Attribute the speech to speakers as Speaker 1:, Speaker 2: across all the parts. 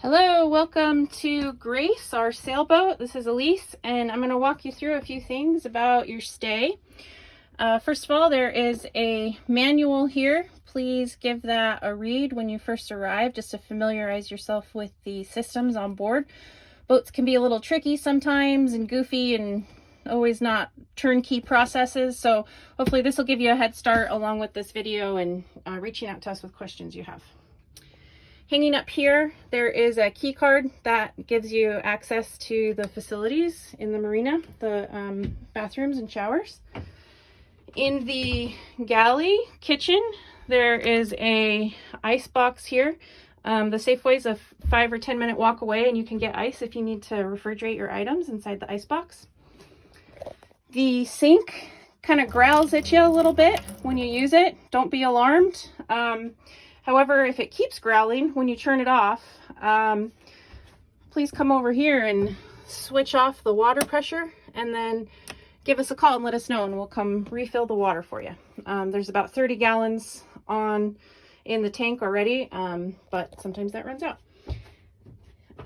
Speaker 1: Hello, welcome to Grace, our sailboat. This is Elise, and I'm going to walk you through a few things about your stay. First of all, there is a manual here. Please give that a read when you first arrive, just to familiarize yourself with the systems on board. Boats can be a little tricky sometimes and goofy and always not turnkey processes, so hopefully this will give you a head start along with this video and reaching out to us with questions you have. Hanging up here, there is a key card that gives you access to the facilities in the marina, the bathrooms and showers. In the galley kitchen, there is a ice box here. The Safeway's a 5 or 10 minute walk away, and you can get ice if you need to refrigerate your items inside the ice box. The sink kind of growls at you a little bit when you use it. Don't be alarmed. However, if it keeps growling when you turn it off, please come over here and switch off the water pressure and then give us a call and let us know, and we'll come refill the water for you. There's about 30 gallons in the tank already, but sometimes that runs out.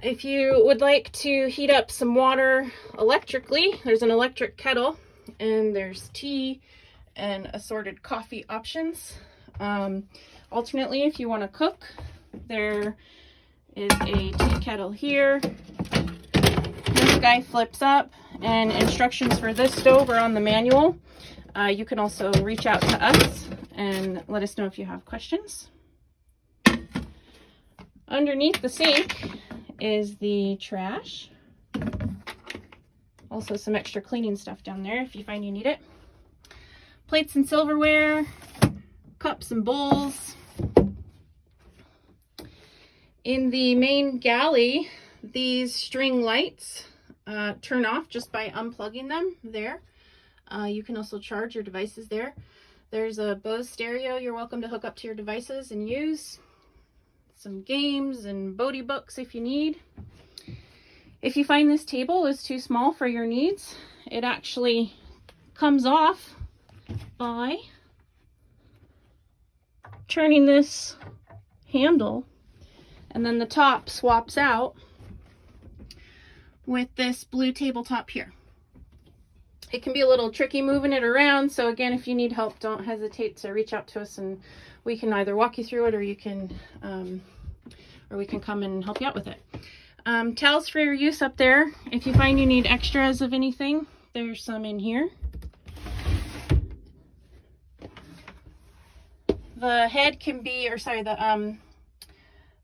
Speaker 1: If you would like to heat up some water electrically, there's an electric kettle, and there's tea and assorted coffee options. Alternately, if you want to cook, there is a tea kettle here. This guy flips up, and instructions for this stove are on the manual. You can also reach out to us and let us know if you have questions. Underneath the sink is the trash. Also some extra cleaning stuff down there if you find you need it. Plates and silverware, cups and bowls. In the main galley, these string lights turn off just by unplugging them there. You can also charge your devices there. There's a Bose stereo you're welcome to hook up to your devices and use. Some games and boaty books if you need. If you find this table is too small for your needs, it actually comes off by turning this handle, and then the top swaps out with this blue tabletop here. It can be a little tricky moving it around, so again, if you need help, don't hesitate to reach out to us and we can either walk you through it, or we can come and help you out with it. Towels for your use up there. If you find you need extras of anything, there's some in here. The head can be,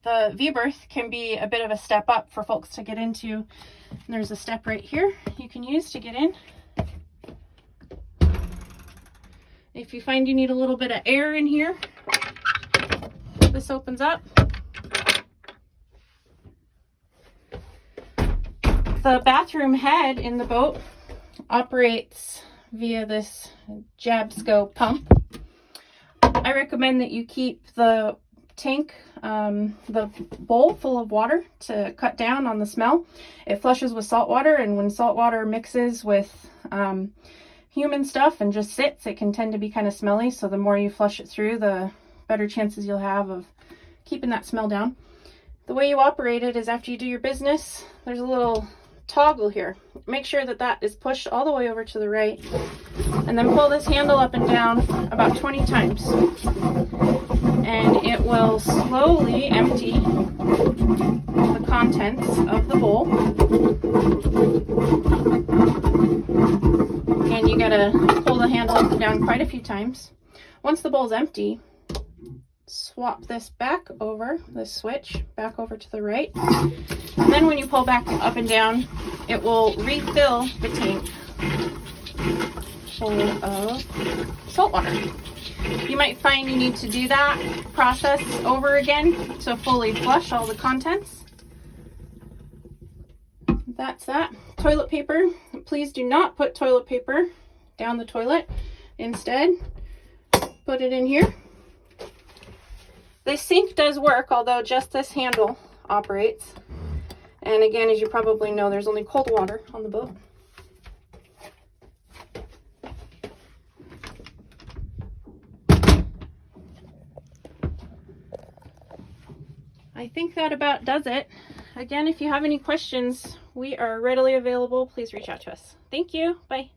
Speaker 1: the V-berth can be a bit of a step up for folks to get into. And there's a step right here you can use to get in. If you find you need a little bit of air in here, this opens up. The bathroom head in the boat operates via this Jabsco pump. I recommend that you keep the tank, the bowl full of water to cut down on the smell. It flushes with salt water, and when salt water mixes with human stuff and just sits, it can tend to be kind of smelly. So the more you flush it through, the better chances you'll have of keeping that smell down. The way you operate it is after you do your business, there's a little toggle here. Make sure that that is pushed all the way over to the right, and then pull this handle up and down about 20 times, and it will slowly empty the contents of the bowl. And you gotta pull the handle up and down quite a few times. Once the bowl's empty, swap this back over, this switch back over to the right, and then when you pull back up and down, it will refill the tank full of salt water. You might find you need to do that process over again to fully flush all the contents. That's that. Toilet paper. Please do not put toilet paper down the toilet. Instead, put it in here. This sink does work, although just this handle operates. And again, as you probably know, there's only cold water on the boat. I think that about does it. again, if you have any questions, we are readily available. Please reach out to us. Thank you. Bye.